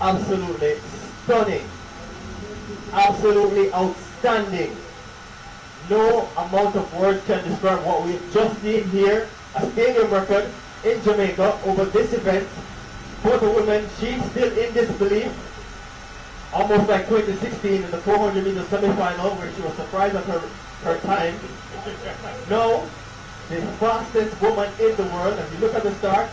absolutely stunning, absolutely outstanding. No amount of words can describe what we've just seen here, a stadium record in Jamaica over this event. For the women, she's still in disbelief, almost like 2016 in the 400 meter semi-final where she was surprised at her time. No, the fastest woman in the world. If you look at the start,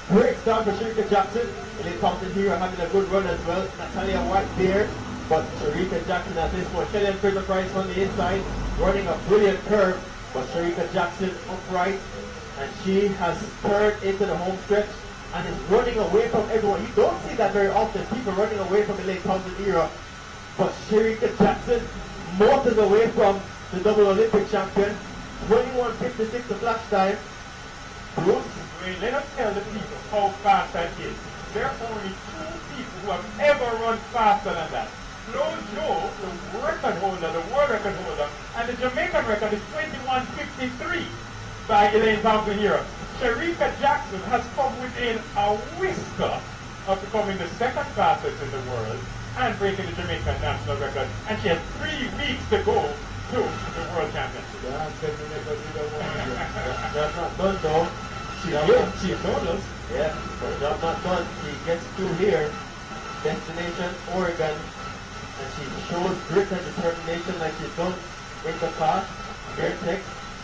great start for Shericka Jackson. Elaine Thompson here having a good run as well. Natalia White there, but Shericka Jackson at this point. Shelley Fraser Price on the inside, running a brilliant curve, but Shericka Jackson upright, and she has turned into the home stretch and is running away from everyone. You don't see that very often, people running away from the Elaine Thompson era, but Shericka Jackson motors away from the double Olympic champion. 21:56 the flash time. Bruce? Wait, let us tell the people how fast that is. There are only two people who have ever run faster than that. Flo Joe, the record holder, the world record holder, and the Jamaican record is 21:53 by Elaine Thompson here. Shericka Jackson has come within a whisker of becoming the second fastest in the world and breaking the Jamaican national record. And she has 3 weeks to go to the world championship. That's not done though. She told us. Yeah, but job not done. She gets through here, destination Oregon, and she shows grit and determination like she's done in the past. Air Tech,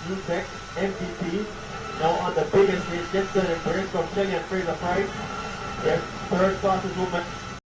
U-Tech, MVP. Now on the biggest stage, gets an embrace from Shelley and Fraser Price. Yes, third fastest woman